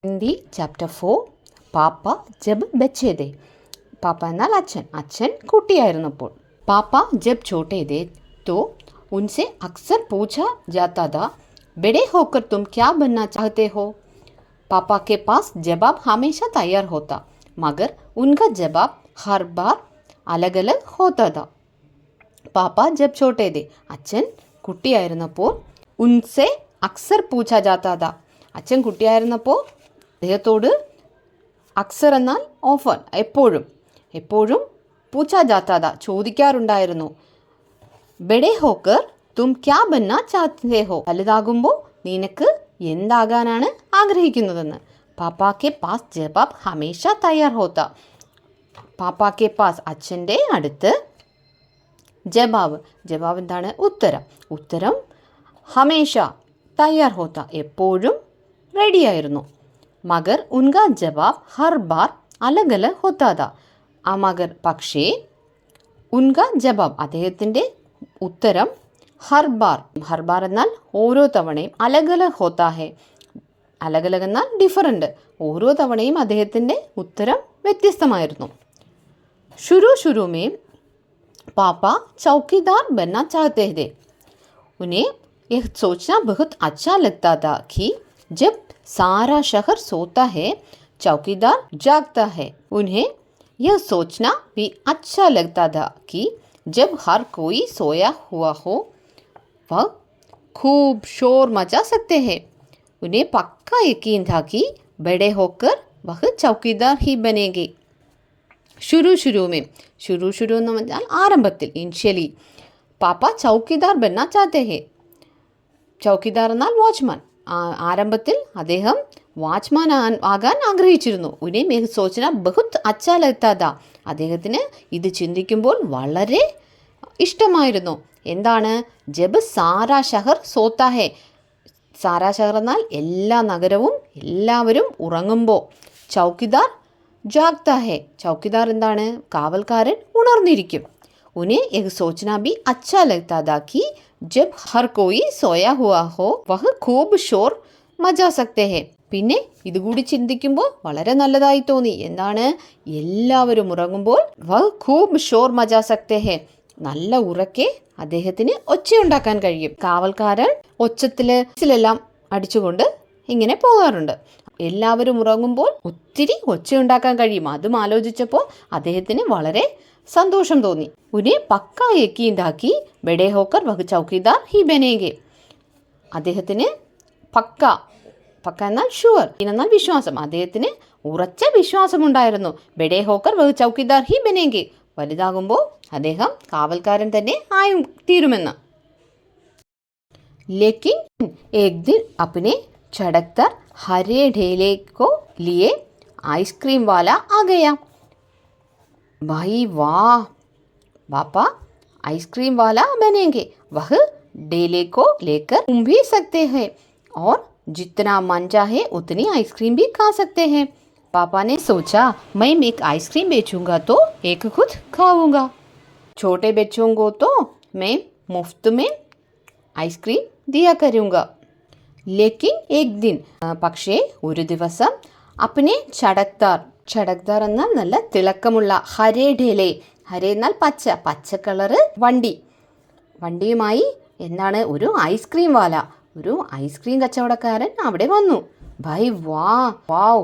Hindi chapter 4 പാപ്പ ജബ് ബച്ചേ थे. പാപ്പ എന്നാൽ അച്ഛൻ. അച്ഛൻ കുട്ടിയായിരുന്നപ്പോൾ. പാപ്പ ജബ് छोटे थे तो उनसे अक्सर पूछा जाता था, बड़े होकर तुम क्या बनना चाहते हो. पापा के पास जवाब हमेशा तैयार होता, मगर उनका जवाब हर बार अलग अलग होता था. പാപ്പ ജബ് छोटे थे, അച്ഛൻ കുട്ടിയായിരുന്നപ്പോൾ ഉൻസെ അക്സർ പൂച്ച ജാത്താത, അച്ഛൻ കുട്ടിയായിരുന്നപ്പോൾ അദ്ദേഹത്തോട് അക്സർ എന്നാൽ ഓഫൻ, എപ്പോഴും പൂച്ച ജാത്താത ചോദിക്കാറുണ്ടായിരുന്നു. ബഡേ ഹോക്കർ തും ക്യാ ബന്ന ചാഹത്തെ ഹോ, വലുതാകുമ്പോൾ നിനക്ക് എന്താകാനാണ് ആഗ്രഹിക്കുന്നതെന്ന്. പാപ്പാക്കെ പാസ് ജവാബ് ഹമേഷ തയ്യാർ ഹോത്ത, പാപ്പാക്കെ പാസ് അച്ഛൻ്റെ അടുത്ത് ജവാബ് എന്താണ്? ഉത്തരം ഹമേഷ തയ്യാർ ഹോത്ത എപ്പോഴും റെഡിയായിരുന്നു. മഗർ ഉൻക ജവാബ് ഹർ ബാർ അലഗ് അലഗ് ഹോത്താത, ആ മഗർ പക്ഷേ ഉൻക ജവാബ് അദ്ദേഹത്തിൻ്റെ ഉത്തരം ഹർ ബാർ എന്നാൽ ഓരോ തവണയും, അലഗ് അലഗ് ഹോത്താ ഹെ, അലഗ് അലഗ് എന്നാൽ ഡിഫറൻറ്റ്, ഓരോ തവണയും അദ്ദേഹത്തിൻ്റെ ഉത്തരം വ്യത്യസ്തമായിരുന്നു. शुरू में पापा चौकीदार बनना चाहते थे. उन्हें यह सोचना बहुत अच्छा लगता था कि जब सारा शहर सोता है चौकीदार जागता है. उन्हें यह सोचना भी अच्छा लगता था कि जब हर कोई सोया हुआ हो वह खूब शोर मचा सकते हैं. उन्हें पक्का यकीन था कि बड़े होकर वह चौकीदार ही बनेंगे. शुरू എന്ന് പറഞ്ഞാൽ ആരംഭത്തിൽ, ഇനിഷ്യലി. പാപ്പ ചൗക്കിദാർ ബന്ന ചാഹത്തെ ഹെ, ചൗക്കിദാർ എന്നാൽ വാച്ച്മാൻ. ആരംഭത്തിൽ അദ്ദേഹം വാച്ച്മാൻ ആകാൻ ആഗ്രഹിച്ചിരുന്നു. ഉനെ മേഹ് സോച്ചന ബഹുത് അച്ഛാ ലഗ്താ താ, അദ്ദേഹത്തിന് ഇത് ചിന്തിക്കുമ്പോൾ വളരെ ഇഷ്ടമായിരുന്നു. എന്താണ്? ജബ് സാരാ ഷഹർ സോത്താ ഹെ, സാരാ ഷഹർ എന്നാൽ എല്ലാ നഗരവും, എല്ലാവരും ഉറങ്ങുമ്പോൾ. ചൗക്കിദാർ ജാഗ്താ ഹെ, ചൗക്കിദാർ എന്താണ്? കാവൽക്കാരൻ ഉണർന്നിരിക്കും. ഉനെ യഹ് സോച്ചന ബി അച്ഛാ ലഗ്താ താ കി ജബ് ഹർ കോയി സോയാ ഹുവാ ഹോ വഹ് ഖൂബ് ഷോർ മജാ സക്തേ ഹെ. പിന്നെ ഇതുകൂടി ചിന്തിക്കുമ്പോൾ വളരെ നല്ലതായി തോന്നി. എന്താണ്? എല്ലാവരും ഉറങ്ങുമ്പോൾ വഹ് ഖൂബ് ഷോർ മജാ സക്തേ ഹെ, നല്ല ഉറക്കെ അദ്ദേഹത്തിന് ഒച്ചയുണ്ടാക്കാൻ കഴിയും. കാവൽക്കാരൻ ഒച്ചത്തിലെല്ലാം അടിച്ചുകൊണ്ട് ഇങ്ങനെ പോകാറുണ്ട്. എല്ലാവരും ഉറങ്ങുമ്പോൾ ഒത്തിരി ഒച്ചയുണ്ടാക്കാൻ കഴിയും. അതും ആലോചിച്ചപ്പോൾ അദ്ദേഹത്തിന് വളരെ സന്തോഷം തോന്നി. ഉനെ പക്കാ യക്കീൻതാക്കി ബഡേ ഹോക്കർ വഹ് ചൗക്കിദാർ ഹി ബനേഗെ, അദ്ദേഹത്തിന് പക്ക എന്നാൽ ഷുവർ, എന്നാൽ വിശ്വാസം, അദ്ദേഹത്തിന് ഉറച്ച വിശ്വാസമുണ്ടായിരുന്നു. ബഡേ ഹോക്കർ വഹ് ചൗക്കിദാർ ഹി ബനേഗെ, വലുതാകുമ്പോൾ അദ്ദേഹം കാവൽക്കാരൻ തന്നെ ആയും തീരുമെന്ന്. ലേക്കിൻ ഏക് ദിൻ അപ്നെ ചടക്തർ हरे ढेले को लिए आइसक्रीम वाला आ गया. भाई वाह, पापा आइसक्रीम वाला बनेंगे, वह ढेले को लेकर घूम भी सकते हैं और जितना मन चाहे उतनी आइसक्रीम भी खा सकते हैं. पापा ने सोचा, मैं एक आइसक्रीम बेचूंगा तो एक खुद खाऊंगा, छोटे बच्चों को तो मैं मुफ्त में आइसक्रीम दिया करूंगा. ലേക്കിൻ ഏക് ദിൻ, പക്ഷേ ഒരു ദിവസം അപ്നെ ചടക്താർ എന്നാൽ നല്ല തിളക്കമുള്ള, ഹരേ ഢേലെ, ഹരേ എന്നാൽ പച്ച കളറ് വണ്ടിയുമായി എന്താണ്? ഒരു ഐസ്ക്രീം വാല, ഒരു ഐസ്ക്രീം കച്ചവടക്കാരൻ അവിടെ വന്നു. ഭായ് വാവ്,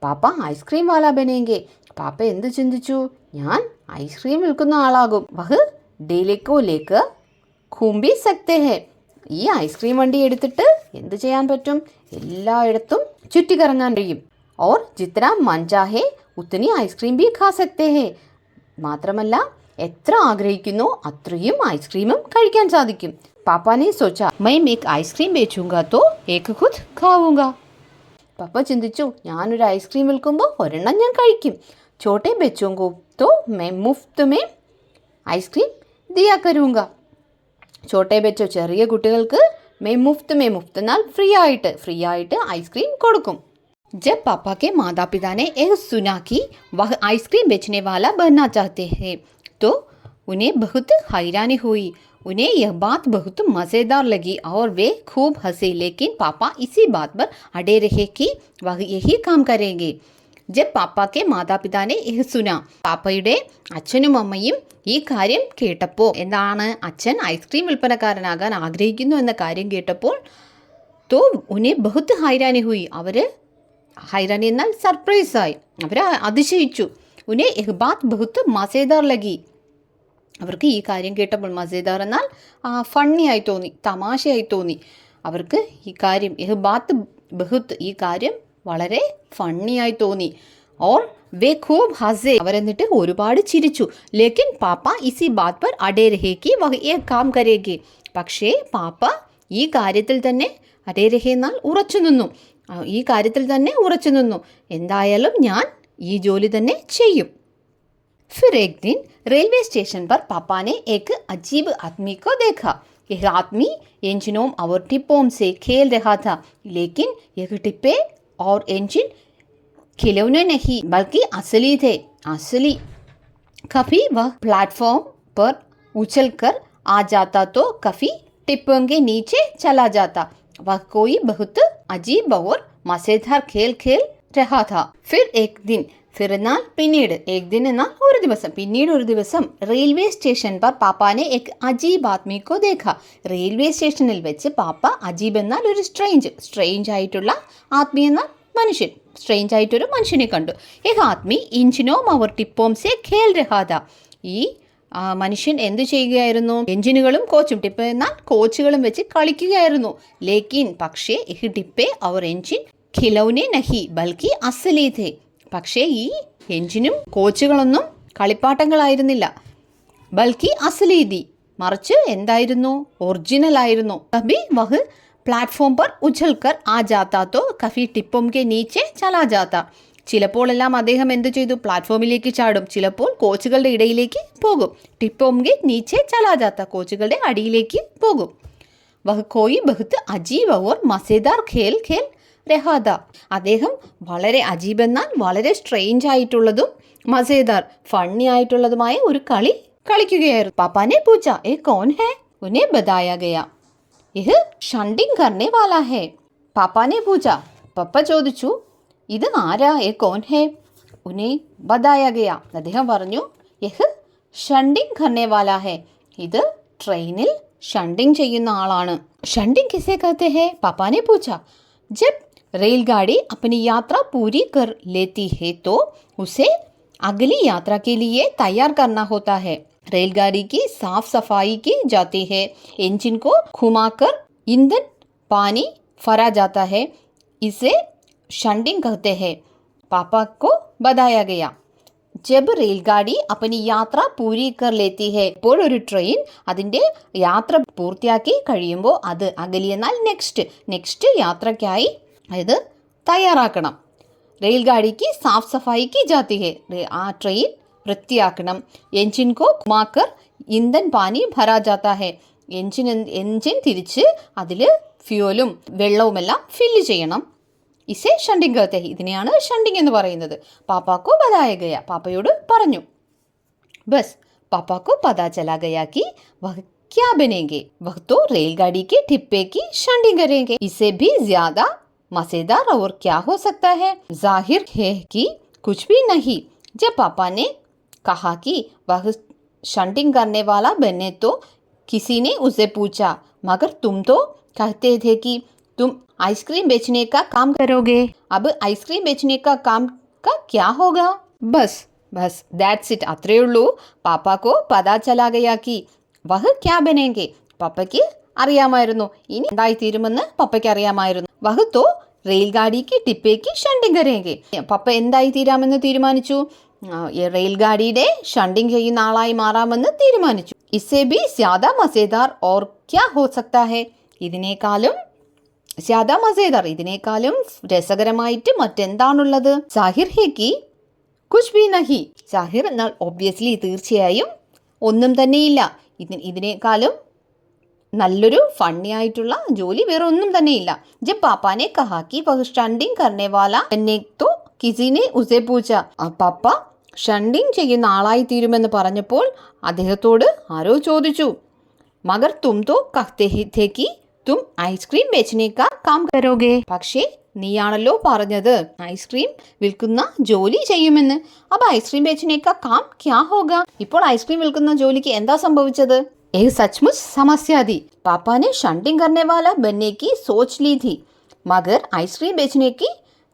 പാപ്പ ഐസ്ക്രീം വാല ബനേങ്കെ, പാപ്പ എന്ത് ചിന്തിച്ചു? ഞാൻ ഐസ്ക്രീം വിൽക്കുന്ന ആളാകും. വഹ് ഡേലേക്കോ ലേക്ക് ഘൂംബി സക്തേ ഹെ, ഈ ഐസ്ക്രീം വണ്ടി എടുത്തിട്ട് എന്ത് ചെയ്യാൻ പറ്റും? എല്ലായിടത്തും ചുറ്റിക്കറങ്ങാൻ കഴിയും. ഓർ ജിത്ര മൻ ചാഹെ ഉത്തനി ഐസ്ക്രീം ബി ഖാ സക്തേ ഹെ, മാത്രമല്ല എത്ര ആഗ്രഹിക്കുന്നോ അത്രയും ഐസ്ക്രീമും കഴിക്കാൻ സാധിക്കും. പാപ്പാനെ സോച്ചാ, മൈ മേക്ക് ഐസ്ക്രീം ബേച്ചൂങ്കാ തോ ഏക് ഖുദ് ഖാവൂങ്കാ. പാപ്പ ചിന്തിച്ചു, ഞാനൊരു ഐസ്ക്രീം വിൽക്കുമ്പോൾ ഒരെണ്ണം ഞാൻ കഴിക്കും. ചോട്ടെ ബച്ചോങ്കോ തോ മൈ മുഫ്ത് മേ ഐസ്ക്രീം ദിയാ കരൂങ്കാ. ചോട്ടെ ബച്ചോ ചെറിയ കുട്ടികൾക്ക് മേ മുഫ്ത് എന്നാൽ ഫ്രീ ആയിട്ട് ഐസ്ക്രീം കൊടുക്കും. ജബ് പാപ്പ കെ മാതാപിതാ ने यह सुना कि वह आइसक्रीम बेचने वाला बनना चाहते हैं तो उन्हें बहुत हैरानी हुई. उन्हें यह बात बहुत मज़ेदार लगी और वे खूब हंसे, लेकिन पापा इसी बात पर अड़े रहे कि वह यही काम करेंगे. जब पापा के माता पिता ने यह सुना, പാപ്പയുടെ അച്ഛനും അമ്മയും ഈ കാര്യം കേട്ടപ്പോൾ, എന്താണ്, അച്ഛൻ ഐസ്ക്രീം വിൽപ്പനക്കാരനാകാൻ ആഗ്രഹിക്കുന്നു എന്ന കാര്യം കേട്ടപ്പോൾ, तो उन्हें बहुत हैरानी हुई. അവർ ഹൈറാനി എന്നാൽ സർപ്രൈസായി, അവർ അതിശയിച്ചു. ഉന്നെ എഹ് ബാത്ത് ബഹുത്ത് മസേദാർ ലഗി. അവർക്ക് ഈ കാര്യം കേട്ടപ്പോൾ, മസേദാർ എന്നാൽ ഫണ്ണിയായി തോന്നി, തമാശയായി തോന്നി. അവർക്ക് ഈ കാര്യം എഹ് ബാത്ത് ബഹുത്ത്, ഈ കാര്യം വളരെ ഫണ്ണിയായി തോന്നി. ഓർ വേ ഖൂബ് ഹസേ, അവരെന്നിട്ട് ഒരുപാട് ചിരിച്ചു. ലേക്കിൻ പാപ്പ ഇസി ബാത് പർ അടേ രഹേക്ക് വഹ് ഏ കാം കരേഗി. പക്ഷേ പാപ്പ ഈ കാര്യത്തിൽ തന്നെ അടേ രഹേ എന്നാൽ ഉറച്ചു നിന്നു, ഈ കാര്യത്തിൽ തന്നെ ഉറച്ചു നിന്നു. എന്തായാലും ഞാൻ ഈ ജോലി തന്നെ ചെയ്യും. फिर एक दिन रेलवे स्टेशन पर पापा ने एक अजीब आदमी को देखा. यह आदमी इंजनों और टिप्पों से खेल रहा था, लेकिन यह टिप्पे और इंजन खिलौने नहीं बल्कि असली थे. असली. कभी वह प्लेटफॉर्म पर उछल कर आ जाता तो कभी टिप्पों के नीचे चला जाता. वह कोई बहुत अजीब और मज़ेदार खेल खेल रहा था. फिर एक दिन, फिर എന്നാൽ പിന്നീട്, एक दिन എന്നാൽ ഒരു ദിവസം, പിന്നീട് ഒരു ദിവസം, റെയിൽവേ സ്റ്റേഷൻ पर पापा ने एक अजीब आदमी को देखा. റെയിൽവേ സ്റ്റേഷനിൽ വെച്ച് പാപ്പ, അജീബ് എന്നാൽ ഒരു സ്ട്രേഞ്ച് ആയിട്ടുള്ള, ആത്മീയ എന്നാൽ മനുഷ്യൻ, സ്ട്രേഞ്ച് ആയിട്ടൊരു മനുഷ്യനെ കണ്ടു. ഏക് ആത്മി ഇഞ്ചിനോം അവർ ടിപ്പോം സെ ഖേൽ രഹാ താ. ഈ മനുഷ്യൻ എന്തു ചെയ്യുകയായിരുന്നു? എഞ്ചിനുകളും കോച്ചും, ടിപ്പ് എന്നാൽ കോച്ചുകളും വെച്ച് കളിക്കുകയായിരുന്നു. ലേക്കിൻ പക്ഷേ ഇഹ് ടിപ്പെ അവർ എഞ്ചിൻ ഖിലൗനെ നഹി ബൽക്കി അസലി ഥേ. പക്ഷേ ഈ എഞ്ചിനും കോച്ചുകളൊന്നും കളിപ്പാട്ടങ്ങളായിരുന്നില്ല, ബൽക്കി അസലീതി, മറിച്ച് എന്തായിരുന്നു? ഒറിജിനൽ ആയിരുന്നു. കഭി വഹ് പ്ലാറ്റ്ഫോം പർ ഉछल कर आ जाता तो कभी टिप्पों के नीचे चला जाता. ചിലപ്പോഴെല്ലാം അദ്ദേഹം എന്ത് ചെയ്തു? പ്ലാറ്റ്ഫോമിലേക്ക് ചാടും, ചിലപ്പോൾ കോച്ചുകളുടെ ഇടയിലേക്ക് പോകും. ടിപ്പോം കെ നീച്ചെ ചലാ ജാത്ത, കോച്ചുകളുടെ അടിയിലേക്ക് പോകും. വഹ് കോയി ബഹുത്ത് അജീബ് ഓർ മസേദാർ ഖേൽ ഖേൽ രഹാദ. അദ്ദേഹം വളരെ അജീബ് എന്നാൽ വളരെ സ്ട്രേഞ്ച് ആയിട്ടുള്ളതും മസേദാർ ഫണ്ണി ആയിട്ടുള്ളതുമായ ഒരു കളി കളിക്കുകയായിരുന്നു. പാപ്പാനെ പൂച്ച ഏ കോൻ ഹേ, ഉന്നെ ബതായ ഗയാ. ഇഹ് ഷണ്ടിങ് കർണേ വാലാ ഹേ. പാപ്പാനെ പൂച്ച, പപ്പ ചോദിച്ചു, ഇത് ആരാ? ഏ കോൻ ഹേ, ഉന്നെ ബതായ ഗയാ. അദ്ദേഹം പറഞ്ഞു, യഹ് ഷണ്ടിങ് കർണേ വാലാ ഹേ, ഇത് ട്രെയിനിൽ ഷണ്ടിങ് ചെയ്യുന്ന ആളാണ്. ഷണ്ടിങ് കിസേ കഹത്തെ ഹേ? പാപ്പാനെ പൂച്ച. ജബ് रेलगाड़ी अपनी यात्रा पूरी कर लेती है तो उसे अगली यात्रा के लिए तैयार करना होता है. रेलगाड़ी की साफ सफाई की जाती है, इंजन को घुमाकर ईंधन पानी भरा जाता है, इसे शंटिंग कहते हैं. पापा को बताया गया. ജബ് റെയിൽഗാഡി അപ്പനി യാത്ര പൂരി കർ ലേത്തി ഹേ. ഇപ്പോൾ ഒരു ട്രെയിൻ അതിൻ്റെ യാത്ര പൂർത്തിയാക്കി കഴിയുമ്പോൾ അത് അഗലി എന്നാൽ നെക്സ്റ്റ് യാത്രയ്ക്കായി അത് തയ്യാറാക്കണം. റെയിൽഗാഡിക്ക് സാഫ് സഫായിക്ക് ജാത്തി ഹേ, ആ ട്രെയിൻ വൃത്തിയാക്കണം. എഞ്ചിൻ കോ ഘുമാക്കർ ഇന്ധൻ പാനി ഭരാ ജാത്ത ഹേ, എഞ്ചിൻ തിരിച്ച് അതിൽ ഫ്യൂവലും വെള്ളവുമെല്ലാം ഫില്ല് ചെയ്യണം. ഇസേ ഷണ്ടിങ് കഹത്തെ ഹേ, ഇതിനെയാണ് ഷണ്ടിങ് എന്ന് പറയുന്നത്. പാപ്പാക്കോ ബതായ ഗയ, പാപ്പയോട് പറഞ്ഞു. ബസ് പാപ്പാക്കോ പതാ ചലാ ഗയാ കി വഹ് ക്യാ ബനേംഗെ, വഹ് തോ റെയിൽഗാഡി के डिब्बे की शंटिंग करेंगे, इससे भी ज्यादा मजेदार और क्या हो सकता है? जाहिर है कि कुछ भी नहीं. जब पापा ने कहा कि वह शंटिंग करने वाला बने तो किसी ने उसे पूछा, मगर तुम तो कहते थे कि तुम आइसक्रीम बेचने का काम करोगे, अब आइसक्रीम बेचने का काम का क्या होगा? बस दैट्स इट, അത്രേ ഉള്ളൂ. പാപ്പാക്കോ പതാ ചലാ ഗയാ കി വഹ് ക്യാ ബനേംഗെ. പപ്പയ്ക്ക് അറിയാമായിരുന്നു ഇനി എന്തായി തീരുമെന്ന് പപ്പയ്ക്ക് അറിയാമായിരുന്നു. വഹ് തോ റെയിൽഗാഡിക്ക് ടിപ്പേക്ക് ഷണ്ടിങ് കരേംഗെ. പപ്പ എന്തായി തീരാമെന്ന് തീരുമാനിച്ചു? റെയിൽഗാഡിയുടെ ഷണ്ടിങ് ചെയ്യുന്ന ആളായി മാറാമെന്ന് തീരുമാനിച്ചു. ഇസേ ബി സ്യാദ മസേദാർ ഓർ ക്യാ ഹോ സക്താ ഹേ, ഇതിനേക്കാളും സ്യാദ മസേദാർ, ഇതിനേക്കാളും രസകരമായിട്ട് മറ്റെന്താണുള്ളത്? സാഹിർ ഹേ കി കുച്ച് ബി നഹി. സാഹിർ എന്നാൽ ഒബ്വിയസ്ലി തീർച്ചയായും ഒന്നും തന്നെയില്ല. ഇതിനേക്കാളും നല്ലൊരു ഫണ്ണി ആയിട്ടുള്ള ജോലി വേറെ ഒന്നും തന്നെയില്ല. ജബ് പാപ്പാനെ കഹാ കി വഹ് ഷണ്ടിങ് കർണേ വാല ബനേ തോ കിസിനെ ഉസേ പൂച്ച. പാപ്പ ഷണ്ടിങ് ചെയ്യുന്ന ആളായി തീരുമെന്ന് പറഞ്ഞപ്പോൾ അദ്ദേഹത്തോട് ആരോ ചോദിച്ചു, मगर तुम तो कहते ही थे कि तुम ഐസ്ക്രീം बेचने का काम करोगे. പക്ഷേ നീയാണല്ലോ പറഞ്ഞത് ഐസ്ക്രീം വിൽക്കുന്ന ജോലി ചെയ്യുമെന്ന്. അപ്പൊ ഐസ്ക്രീം बेचने का काम क्या होगा? ഇപ്പോൾ ഐസ്ക്രീം വിൽക്കുന്ന ജോലിക്ക് എന്താ സംഭവിച്ചത്? एक सचमुच समस्या थी. पापा ने शंटिंग करने वाला बनने की सोच ली थी, मगर आइसक्रीम बेचने की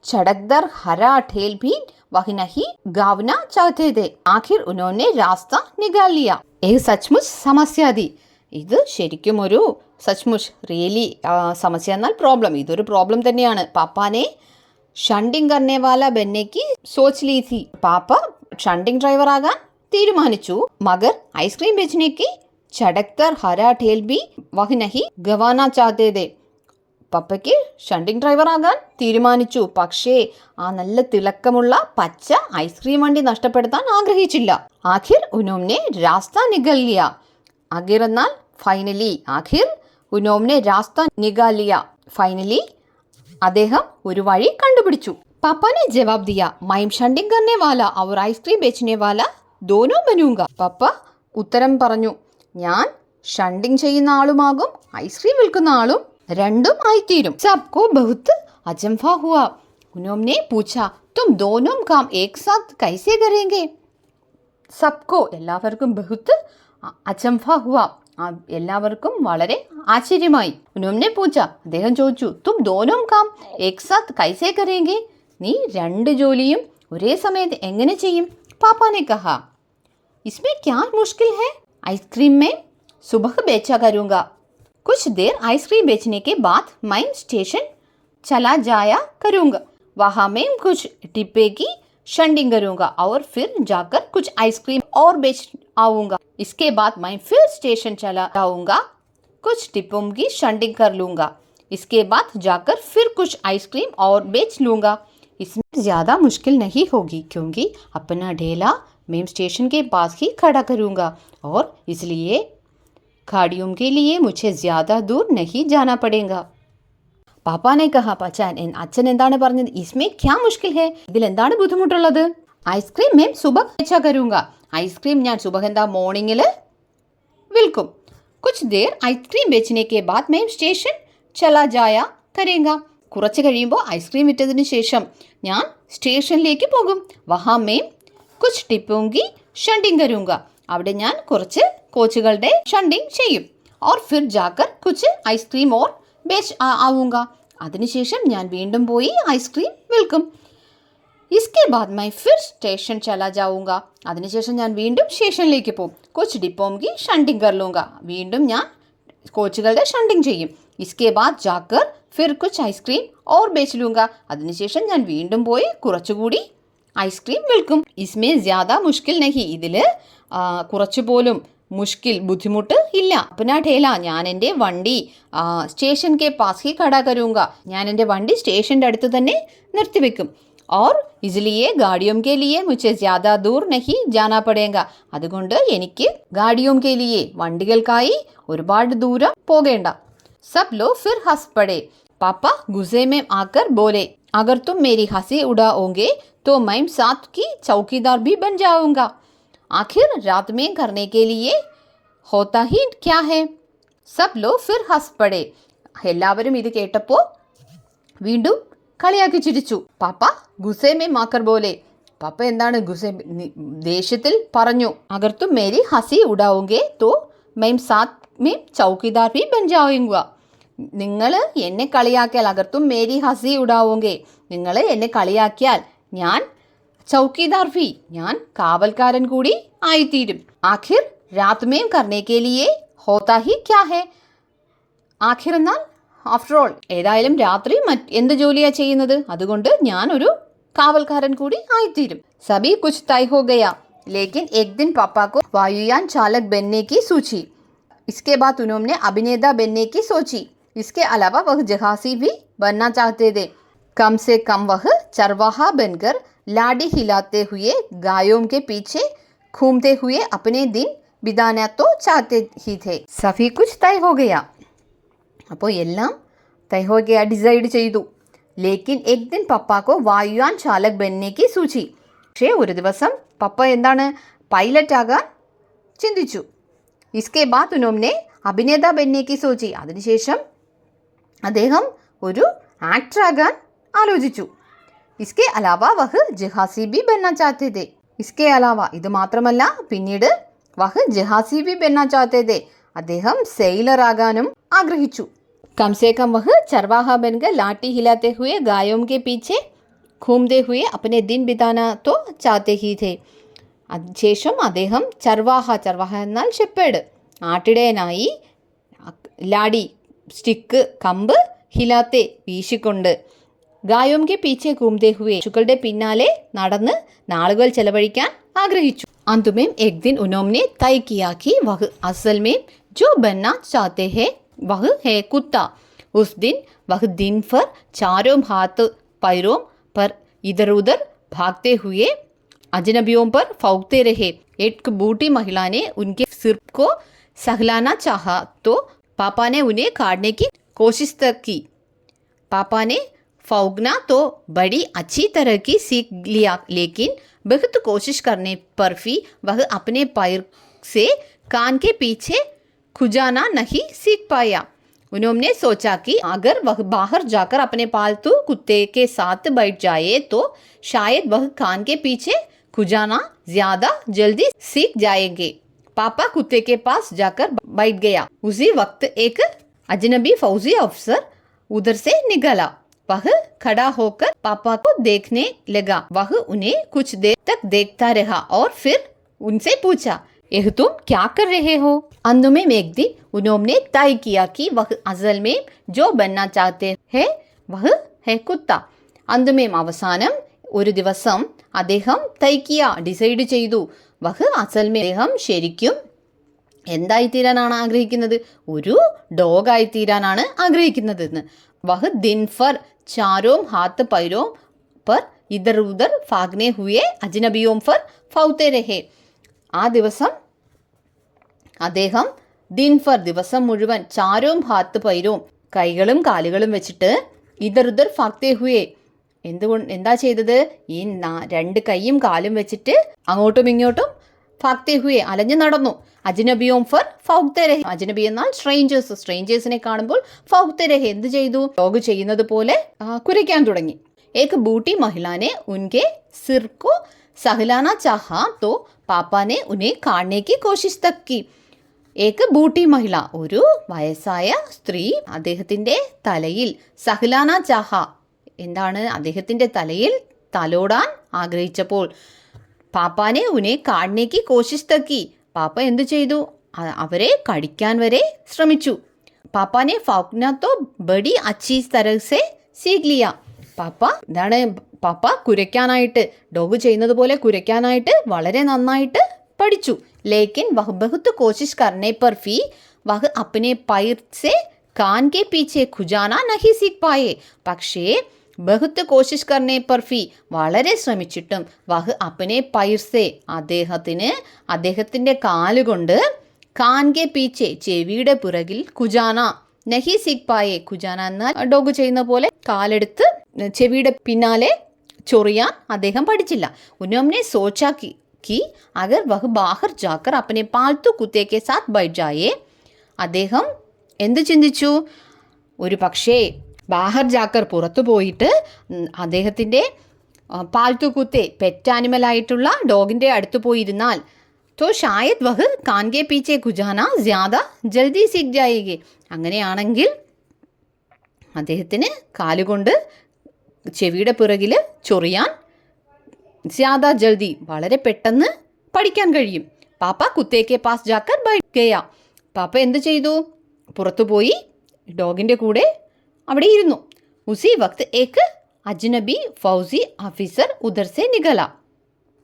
चड़कदार हरा ठेल भी वही नहीं गावना चाहते थे. आखिर उन्होंने रास्ता निकाल लिया. एक सचमुच समस्या थी. ഇത് ശരിക്കും ഒരു സച്മുച്ച് റിയലി സമസ്യ എന്നാൽ പ്രോബ്ലം. ഇതൊരു പ്രോബ്ലം തന്നെയാണ്. പാപ്പാനെ ഷണ്ടിങ് കർനെ വാല ബന്നേക്ക് സോച്ച് ലീ थी. പാപ്പ ഷണ്ടിങ് ഡ്രൈവർ ആകാൻ തീരുമാനിച്ചു. മഗർ ഐസ്ക്രീം ബേച്ചനേക്ക് ചടക്തർ ഹരാ ഠേൽ ബി വഹ് നഹി ഗവാന ചാഹത്തെ थे. പപ്പയ്ക്ക് ഷണ്ടിങ് ഡ്രൈവർ ആകാൻ തീരുമാനിച്ചു, പക്ഷേ ആ നല്ല തിളക്കമുള്ള പച്ച ഐസ്ക്രീം വണ്ടി നഷ്ടപ്പെടുത്താൻ ആഗ്രഹിച്ചില്ല. ആഖിർ ഉനോംനെ രാസ്ത നികൽ ലിയ. ആഖിർ എന്നാൽ ഫൈനലി. ആഖിർ ഉനോംനെ രാസ്ത നികാൽ ലിയ. ഫൈനലി അദ്ദേഹം ഒരു വഴി കണ്ടുപിടിച്ചു. പാപ്പാനെ ജവാബ് ദിയ, മൈം ഷണ്ടിങ് കർനെ വാല ഔർ ഐസ്ക്രീം ബേച്ചനെ വാല ദോനോ ബനൂങ്ക. പപ്പ ഉത്തരം പറഞ്ഞു, ഞാൻ ഷണ്ടിങ് ചെയ്യുന്ന ആളുമാകും ഐസ്ക്രീം വിൽക്കുന്ന ആളും രണ്ടും ആയിത്തീരും. സബ്കോ ബഹുത്ത് അജംഫ ഹുവാ. ഉനോംനെ പൂച്ച, തും ദോനോ കാം ഏക് സാത്ത് കൈസേ കരേംഗെ? സബ്കോ എല്ലാവർക്കും ബഹുത്ത് അജംഫ ഹുവാ എല്ലാവർക്കും വളരെ ആശ്ചര്യമായി. ഉനോംനെ പൂച്ച അദ്ദേഹം ചോദിച്ചു, തും ദോനോ കാം ഏക് സാത്ത് കൈസേ കരേംഗെ? നീ രണ്ട് ജോലിയും ഒരേ സമയത്ത് എങ്ങനെ ചെയ്യും? പാപ്പാനെ കഹാ, ഇസ്മേ ക്യാ മുഷ്കിൽ ഹൈ? आइसक्रीम में सुबह बेचा करूँगा. कुछ देर आइसक्रीम बेचने के बाद मैं स्टेशन चला जाया करूँगा. वहाँ मैं कुछ डिब्बे की शंडिंग करूँगा और फिर जाकर कुछ आइसक्रीम और बेच आऊँगा. इसके बाद मैं फिर स्टेशन चला जाऊँगा, कुछ डिब्बों की शंडिंग कर लूँगा. इसके बाद जाकर फिर कुछ आइसक्रीम और बेच लूँगा. इसमें ज़्यादा मुश्किल नहीं होगी क्योंकि अपना ढेला मैं स्टेशन के पास ही खड़ा करूँगा और इसलिए गाड़ियों के लिए मुझे ज़्यादा दूर नहीं जाना पड़ेगा. പാപ്പാനെ കഹാ പച്ചാൻ അച്ഛൻ എന്താണ് പറഞ്ഞത്? ഇസ്മേ ക്യാ മുഷ്കിൽ ഹേ? ഇതിൽ എന്താണ് ബുദ്ധിമുട്ടുള്ളത്? ഐസ്ക്രീം മേം സുബഹ് ബേച്ചാ കരൂങ്ക. ഐസ്ക്രീം ഞാൻ സുബഹ് എന്താ മോർണിംഗിൽ വിൽക്കും. കുച്ച് ദേർ ഐസ്ക്രീം ബേച്ചനെ കെ ബാദ് മേം സ്റ്റേഷൻ ചലാ ജായ കരേങ്ക. കുറച്ച് കഴിയുമ്പോൾ ഐസ്ക്രീം വിറ്റതിന് ശേഷം ഞാൻ സ്റ്റേഷനിലേക്ക് പോകും. വഹാ മേം കുച്ച് ടിപ്പോങ്കി ഷണ്ടിങ് കരൂങ്ക. അവിടെ ഞാൻ കുറച്ച് കോച്ചുകളുടെ ഷണ്ടിങ് ചെയ്യും. Or fir Jakhar Cooch ice cream or ബേച്ച് ആവൂങ്ക. അതിനുശേഷം ഞാൻ വീണ്ടും പോയി ഐസ്ക്രീം വിൽക്കും. ഇസ്കെ ബാദ് മൈ ഫിർ സ്റ്റേഷൻ ചലാ ജാവൂങ്ക. അതിനുശേഷം ഞാൻ വീണ്ടും സ്റ്റേഷനിലേക്ക് പോകും. കുച്ച് ഡിപ്പോങ്കി ഷണ്ടിങ് കർ ലൂങ്ക. വീണ്ടും ഞാൻ കോച്ചുകളുടെ ഷണ്ടിങ് ചെയ്യും. ഇസ്കെ ബാദ് ജാക്കർ ഫിർ കുച്ച് ഐസ്ക്രീം ഓർ ബേച്ച് ലൂങ്ക. അതിനുശേഷം ഞാൻ വീണ്ടും പോയി കുറച്ചുകൂടി ഐസ്ക്രീം വിൽക്കും. ഇസ്മേ ജ്യാദ മുഷ്കിൽ നഹി. ഇതിൽ കുറച്ചു പോലും മുഷ്കിൽ ബുദ്ധിമുട്ട് ഇല്ല. അപ്പനാ ഠേല ഞാൻ എൻ്റെ വണ്ടി സ്റ്റേഷൻ കെ പാസ് ഹി ഖടാ കരൂങ്ക. ഞാൻ എൻ്റെ വണ്ടി സ്റ്റേഷൻ്റെ അടുത്ത് തന്നെ നിർത്തിവെക്കും. ഓർ ഇസ്ലിയെ ഗാഡിയോം കെ ലിയെ മുझे ജ്യാദ ദൂർ നഹി ജാനാ പടേങ്ക. അതുകൊണ്ട് എനിക്ക് ഗാഡിയോം കെ ലിയെ വണ്ടികൾക്കായി ഒരുപാട് ദൂരം പോകേണ്ട. സബ് ലോ ഫിർ ഹസ് പടേ. പാപ്പ ഗുസ്സേ में आकर बोले, अगर तुम मेरी हंसी उड़ाओगे तो मैं साथ की चौकीदार भी बन जाऊंगा. आखिर रात में करने के लिए होता ही क्या है? सब लोग फिर हंस पड़े. എല്ലാവരും ഇത് കേട്ടപ്പോൾ വീണ്ടും കളിയാക്കി ചിരിച്ചു. പാപ്പ ഗുസ്സേ में माकर बोले. പാപ്പ എന്താണ് ഗുസ്സേ ദേഷ്യത്തിൽ പറഞ്ഞു, अगर तुम मेरी हंसी उड़ाओगे तो मैं साथ में चौकीदार भी बन जाऊंगा. നിങ്ങൾ എന്നെ കളിയാക്കിയാൽ അഗർ തും മേരി ഹസി ഉഡാവോങ്കെ, നിങ്ങൾ എന്നെ കളിയാക്കിയാൽ ഞാൻ ചൗക്കിദാർ ഭി, ഞാൻ കാവൽക്കാരൻ കൂടി ആയിത്തീരും. ആഖിർ രാത് മേം കർനെ കെ ലിയെ ഹോത്താ ഹി ക്യാ ഹെ? ആഖിർ എന്നാൽ ആഫ്റ്റർ ഓൾ, ഏതായാലും രാത്രി എന്ത് ജോലിയാ ചെയ്യുന്നത്? അതുകൊണ്ട് ഞാൻ ഒരു കാവൽക്കാരൻ കൂടി ആയിത്തീരും. സബി കുച്ച് തയ് ഹോ ഗയാ ലേക്കിൻ एक दिन पापा को वायुयान चालक बनने की सूची. इसके बाद उन्होंने अभिनेता बनने की सोची. इसके अलावा वह जहाजी भी बनना चाहते थे. कम से कम वह चरवाहा बनकर लाडी हिलाते हुए गायों के पीछे घूमते हुए अपने दिन बिताना तो चाहते ही थे. सभी कुछ तय हो गया. അപ്പോൾ എല്ലാം തൈ ഹോ ഗയാ, ഡിസൈഡ് ചെയ്തു. ലേക്കിൻ एक दिन പപ്പ को वायुयान चालक बनने की सूची. പക്ഷേ ഒരു ദിവസം പപ്പ എന്താണ് പൈലറ്റ് ആകാൻ ചിന്തിച്ചു. इसके बाद उन्होंने അഭിനേത ബന്നേക്ക് സോചി. അതിനുശേഷം അദ്ദേഹം ഒരു ആക്ടറാകാൻ ആലോചിച്ചു. ഇസ്കെ അലാവ വഹ് ജഹാസി ബി ബന്ന ചാഹത്തെ थे. ഇസ്കെ അലാവ, ഇത് മാത്രമല്ല പിന്നീട് വഹ് ജഹാസി ബി ബന്ന ചാഹത്തെ थे, അദ്ദേഹം സെയിലറാകാനും ആഗ്രഹിച്ചു. कम से कम वह चरवाहा बनकर लाठी हिलाते हुए गायों के पीछे घूमते हुए अपने दिन बिताना तो चाहते ही थे. അതിനുശേഷം അദ്ദേഹം ചർവാഹ എന്നാൽ ഷെപ്പേഡ്, ആട്ടിടയനായി ലാഡി സ്റ്റിക്ക് കമ്പ് ഹിലാത്തെ വീശിക്കൊണ്ട് ഗായോം കെ പീച്ചെ ഘൂംതെ ഹുവെ പശുക്കളുടെ പിന്നാലെ നടന്ന് നാളുകൾ ചെലവഴിക്കാൻ ആഗ്രഹിച്ചു. അന്തുമേം എക് ദിൻ ഉനോംനെ തയ് കിയാ കി വഹ് അസൽ മേം ജോ ബന്ന ചാഹത്തെ ഹെ वह है कुत्ता. उस दिन वह दिन भर चारों हाथ पैरों पर इधर उधर भागते हुए अजनबियों पर फौंकते रहे. एक बूढ़ी महिला ने उनके सिर को सहलाना चाहा तो पापा ने उन्हें काटने की कोशिश तक की. पापा ने फौंकना तो बड़ी अच्छी तरह की सीख लिया, लेकिन बहुत कोशिश करने पर भी वह अपने पैर से कान के पीछे खुजाना नहीं सीख पाया. उन्होंने सोचा कि अगर वह बाहर जाकर अपने पालतू कुत्ते के साथ बैठ जाए तो शायद वह कान के पीछे खुजाना ज़्यादा जल्दी सीख जाएंगे. पापा कुत्ते के पास जाकर बैठ गया. उसी वक्त एक अजनबी फौजी अफसर उधर से निकला. वह खड़ा होकर पापा को देखने लगा. वह उन्हें कुछ देर तक देखता रहा और फिर उनसे पूछा, यह तुम क्या कर रहे हो? अंत में एक दिन उन्होंने तय किया कि वह असल में जो बनना चाहते हैं वह है कुत्ता. अंतमें അവസാനം ഒരു ദിവസം അദ്ദേഹം തൈക്കിയ ഡിസൈഡ് ചെയ്തു. വഹ് അസൽ മേ അദ്ദേഹം ശരിക്കും എന്തായിത്തീരാനാണ് ആഗ്രഹിക്കുന്നത്? ഒരു ഡോഗ് ആയിത്തീരാനാണ് ആഗ്രഹിക്കുന്നതെന്ന്. വഹ് ദിൻ ഫർ ചാരോം ഹാത്ത് പൈരോം പർ ഇധർ ഉധർ ഭാഗ്നെ ഹുയെ അജ്നബിയോം ഫർ ഫൗത്തെ രഹേ. ആ ദിവസം അദ്ദേഹം ദിൻഫർ ദിവസം മുഴുവൻ ചാരോം ഹാത്ത് പൈരോം കൈകളും കാലുകളും വെച്ചിട്ട് ഇതറുദർ ഫാക്തേ ഹുയെ എന്താ ചെയ്തത്? ഈ രണ്ട് കൈയും കാലും വെച്ചിട്ട് അങ്ങോട്ടും ഇങ്ങോട്ടും ഫാക്തേ ഹുയെ അലഞ്ഞു നടന്നു. അജ്നബിയോം ഫർ ഫൗക്തെ രഹെ. അജ്നബി എന്നാൽ സ്ട്രേഞ്ചേഴ്സിനെ കാണുമ്പോൾ ഫൗക്തെ രഹെ എന്ത് ചെയ്തു? ഡോഗ് ചെയ്യുന്നത് പോലെ കുരയ്ക്കാൻ തുടങ്ങി. ഏക് ബൂട്ടി മഹിളാനെ ഉൻകെ സിർ കോ सहलाना चाहा तो पापा ने उन्हें काटने की कोशिश तक की. ഏക ബൂട്ടി മഹിള, ഒരു വയസ്സായ സ്ത്രീ അദ്ദേഹത്തിൻ്റെ തലയിൽ സഹ്ലാന ചാഹ എന്താണ് അദ്ദേഹത്തിൻ്റെ തലയിൽ തലോടാൻ ആഗ്രഹിച്ചപ്പോൾ പാപ്പാനെ ഉനെ കാട്നേക്ക് കോശിഷ് തക്കി. പാപ്പ എന്തു ചെയ്തു? അവരെ കടിക്കാൻ വരെ ശ്രമിച്ചു. പാപ്പാനെ ഫൗക്ന തോ ബഡി അച്ചി തരഹ് സീഖ് ലിയ. പാപ്പ കുരയ്ക്കാനായിട്ട്, ഡോഗ് ചെയ്യുന്നത് പോലെ കുരയ്ക്കാനായിട്ട് വളരെ നന്നായിട്ട് പഠിച്ചു. ലേക്കിൻ വഹ് ബഹുത്ത് കോശിഷ് കർനെ പർ ഫി വഹ് അപ്നെ പൈർ സെ കാൻ കെ പീछे ഖുജാന നഹി സീഖ് പായേ. പക്ഷേ ബഹുത്ത് കോശിഷ് കർനെ പർ ഫി വളരെ ശ്രമിച്ചിട്ടും വഹ് അപ്നെ പൈർ സെ അദ്ദേഹത്തിൻ്റെ കാലുകൊണ്ട് കാൻ കെ പീछे ചെവിയുടെ പുറകിൽ ഖുജാന നഹി സീഖ് പായേ. ഖുജാന എന്നാൽ ഡോഗ് ചെയ്യുന്ന പോലെ കാലെടുത്ത് ചെവിയുടെ പിന്നാലെ ചൊറിയാൻ അദ്ദേഹം പഠിച്ചില്ല. ഉന്നോംനെ സോച്ചാ कि अगर वह बाहर जाकर अपने पालतू कुत्ते के साथ बैठ जाए. അദ്ദേഹം എന്ത് ചിന്തിച്ചു? ഒരു പക്ഷേ ബാഹർ ജാക്കർ പുറത്തു പോയിട്ട് അദ്ദേഹത്തിൻ്റെ പാൽത്തു കുത്തെ പെറ്റ് ആനിമലായിട്ടുള്ള ഡോഗിൻ്റെ അടുത്ത് പോയിരുന്നാൽ तो शायद वह कान के पीछे खुजाना ज़्यादा जल्दी सीख जाएगी. അങ്ങനെയാണെങ്കിൽ അദ്ദേഹത്തിന് കാലുകൊണ്ട് ചെവിയുടെ പിറകിൽ ചൊറിയാൻ ज़्यादा जल्दी വളരെ പെട്ടെന്ന് പഠിക്കാൻ കഴിയും. പാപ്പ കുത്തേക്ക് പാസ് ജാക്കർ ബൈഠ് ഗയ. പാപ്പ എന്ത് ചെയ്തു? പുറത്തുപോയി ഡോഗിൻ്റെ കൂടെ അവിടെ ഇരുന്നു. ഉസി വക്ത് ഏക് അജ്നബി ഫൗസി ഓഫീസർ ഉധർ സെ നികല.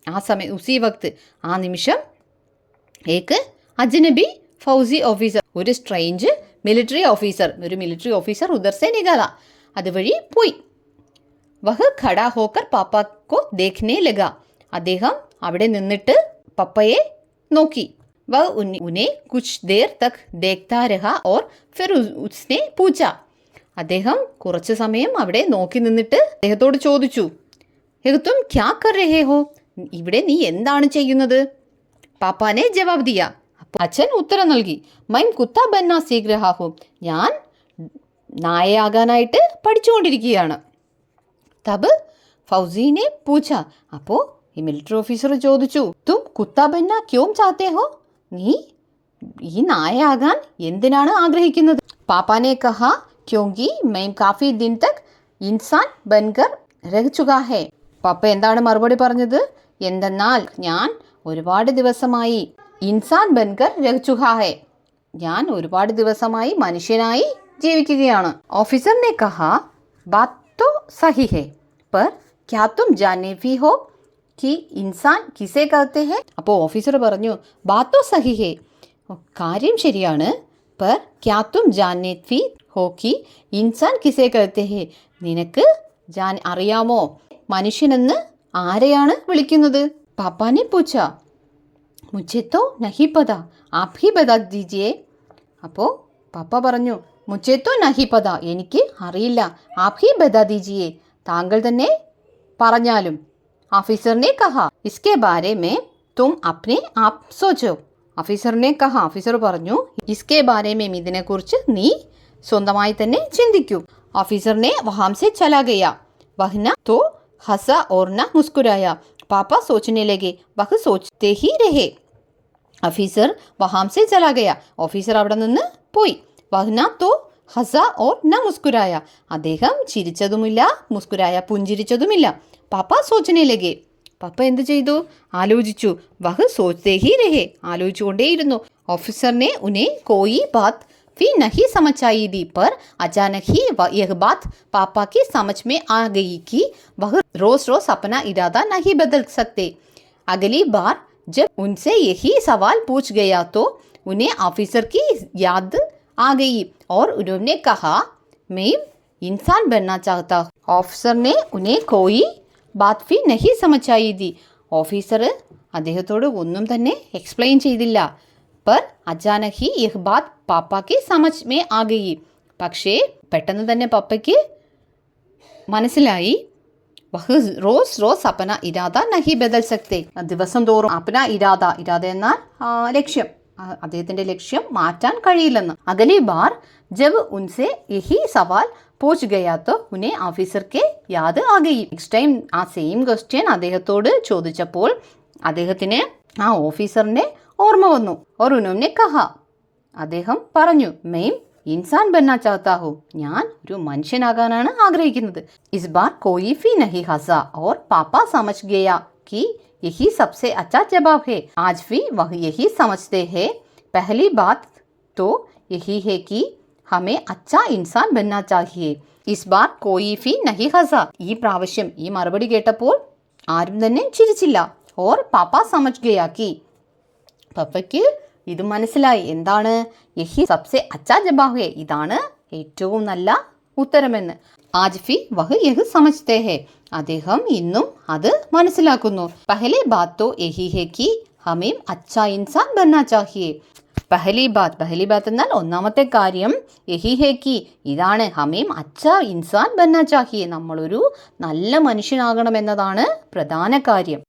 ആ സമയം ഉസി വക്ത് ആ നിമിഷം ഏക് അജ്നബി ഫൗസി ഓഫീസർ, ഒരു സ്ട്രേഞ്ച് മിലിറ്ററി ഓഫീസർ ഉധർ സെ നികല, അതുവഴി പോയി. വഹ് ഖടാ ഹോക്കർ പാപ്പ കോ ദേഖ്നെ ലഗ. അദ്ദേഹം അവിടെ നിന്നിട്ട് പപ്പയെ നോക്കി. വഹ് ഉന്നെ കുച്ച് ദേർ തക് ദേഖ്താ രഹ ഓർ ഫിർ ഉസ്നെ പൂച്ച. അദ്ദേഹം കുറച്ച് സമയം അവിടെ നോക്കി നിന്നിട്ട് അദ്ദേഹത്തോട് ചോദിച്ചു, തും ക്യാ കർ രഹേ ഹോ? ഇവിടെ നീ എന്താണ് ചെയ്യുന്നത്? പാപ്പാനെ ജവാബ് ദിയ. അച്ഛൻ ഉത്തരം നൽകി, മൈം കുത്ത ബന്ന സീഖ് രഹാ ഹൂം, ഞാൻ നായയാകാനായിട്ട് പഠിച്ചുകൊണ്ടിരിക്കുകയാണ്. തബ് ഫൗസീനെ പൂച്ച, അപ്പോൾ ഈ മിലിറ്ററി ഓഫീസർ ചോദിച്ചു, തും കുത്ത ബന്ന ക്യോം ചാത്തേ ഹോ, നീ ഈ നായയാകാൻ എന്തിനാണ് ആഗ്രഹിക്കുന്നത്? പാപ്പാനെ കഹാ ക്യോങ്കി മൈം കാഫി ദിൻ തക് ഇൻസാൻ ബൻകർ രഹ് ചുകാ ഹേ. പാപ്പ എന്താണ് മറുപടി പറഞ്ഞത്? എന്തെന്നാൽ ഞാൻ ഒരുപാട് ദിവസമായി ഇൻസാൻ ബൻകർ രഹ് ചുകാ ഹേ, ഞാൻ ഒരുപാട് ദിവസമായി മനുഷ്യനായി ജീവിക്കുകയാണ്. ഓഫീസറിനെ കഹാ ബാത് തോ സഹി ഹേ, പർ ക്യാ തും ജാനേ ഭി ഹോ കി ഇൻസാൻ കിസേ കഹത്തെ ഹേ. അപ്പോൾ ഓഫീസർ പറഞ്ഞു, ബാത് തോ സഹി ഹേ, കാര്യം ശരിയാണ്. പർ ക്യാ തും ജാനേ ഭി ഹോ കി ഇൻസാൻ കിസേ കഹത്തെ ഹേ, നിനക്ക് അറിയാമോ മനുഷ്യനെന്ന് ആരെയാണ് വിളിക്കുന്നത്? പാപ്പാനെ പൂച്ച, മുझे तो नहीं पता, आप ही बता दीजिए. അപ്പോൾ പാപ്പ പറഞ്ഞു, മുझे तो नहीं पता, എനിക്ക് അറിയില്ല. आप ही बता दीजिए, താങ്കൾ തന്നെ പറഞ്ഞാലും. ഓഫീസറിനെ കഹാ इसके बारे में तुम अपने आप सोचो. ഓഫീസറിനെ കഹാ, ഓഫീസർ പറഞ്ഞു, इसके बारे में, ഇതിനെക്കുറിച്ച് നീ സ്വന്തമായി തന്നെ ചിന്തിക്കൂ. ഓഫീസറിനെ വഹാം സെ ചലാ ഗയാ, വഹ്ന तो हंसा और न मुस्कुराया. पापा सोचने लगे, वह सोचते ही रहे. ഓഫീസർ വഹാം സെ ചലാ ഗയ, ഓഫീസർ അവിടെ നിന്ന് പോയി. വഹ്ന തോ ഹസ ഓർ ന മുസ്കുരായ, അദ്ദേഹം ചിരിച്ചതുമില്ല, മുസ്കുരായ പുഞ്ചിരിച്ചതുമില്ല. പാപ്പ സോച്ചനെ ലഗെ, പപ്പ എന്ത് ചെയ്തു? ആലോചിച്ചു. വഹ് സോച്ചതേ ഹി രഹേ, ആലോചിച്ചുകൊണ്ടേയിരുന്നു. ഓഫീസറിനെ ഉനെ കോയി ബാത് भी नहीं समझ आई थी, पर अचानक ही यह बात पापा की समझ में आ गई कि वह रोज रोज अपना इरादा नहीं बदल सकते. अगली बार जब उनसे यही सवाल पूछ गया तो उन्हें ऑफिसर की याद आ गई और उन्होंने कहा, मैं इंसान बनना चाहता हूँ. ऑफिसर ने उन्हें कोई बात भी नहीं समझ आई थी. ഓഫീസർ അദ്ദേഹത്തോട് ഒന്നും തന്നെ എക്സ്പ്ലെയിൻ ചെയ്തില്ല. पर अचानक ही यह बात पापा की समझ में आ गई, പക്ഷേ പെട്ടെന്ന് തന്നെ പപ്പയ്ക്ക് മനസ്സിലായി, വഹ് റോസ് റോസ് അപ്പന ഇരാദ നഹി ബദൽ സക്തേ, ദിവസം തോറും അപ്പന ഇരാദ, ഇരാദ എന്നാൽ ലക്ഷ്യം, അദ്ദേഹത്തിന്റെ ലക്ഷ്യം മാറ്റാൻ കഴിയില്ലെന്ന്. അഗലി ബാർ ജബ് ഉൻസെ യഹി സവാൽ പൂച്ച് ഗയാ തോ ഉന്നെ ഓഫീസർ കെ യാദ് ആ ഗയി. നെക്സ്റ്റ് ടൈം ആ സെയിം ക്വസ്റ്റ്യൻ അദ്ദേഹത്തോട് ചോദിച്ചപ്പോൾ അദ്ദേഹത്തിന് ആ ഓഫീസറിന്റെ ഓർമ്മ വന്നു. और उन्होंने कहा, അദ്ദേഹം പറഞ്ഞു, मैं इंसान बनना चाहता हूँ, ഞാൻ ഒരു മനുഷ്യനാകാനാണ് ആഗ്രഹിക്കുന്നത്. इस बार कोई भी नहीं हंसा और पापा समझ गया कि यही सबसे अच्छा जवाब है. आज भी वह यही समझते हैं. पहली बात तो यही है कि हमें अच्छा इंसान बनना चाहिए. इस बार कोई भी नहीं हंसा. ഈ പ്രാവശ്യം ഈ മറുപടി കേട്ടപ്പോൾ ആരും തന്നെ ചിരിച്ചില്ല. और पापा समझ गया कि, പപ്പയ്ക്ക് ഇത് മനസ്സിലായി. എന്താണ്? യഹി സബ്സെ അച്ചാ ജവാബ് ഹേ, ഇതാണ് ഏറ്റവും നല്ല ഉത്തരമെന്ന്. ആജ് ഫി വഹ് യഹ് സമജ്തേ ഹേ, അദ്ദേഹം ഇന്നും അത് മനസ്സിലാക്കുന്നു. പഹലെ ബാത് തോ യഹി ഹേ കി ഹമേം അച്ഛാ ഇൻസാൻ ബന്നാ ചാഹിയേ. പഹലി ബാത്ത് എന്നാൽ ഒന്നാമത്തെ കാര്യം, യഹി ഹേ കി, ഇതാണ്, ഹമേം അച്ഛാ ഇൻസാൻ ബന്നാ ചാഹിയേ, നമ്മളൊരു നല്ല മനുഷ്യനാകണമെന്നതാണ് പ്രധാന കാര്യം.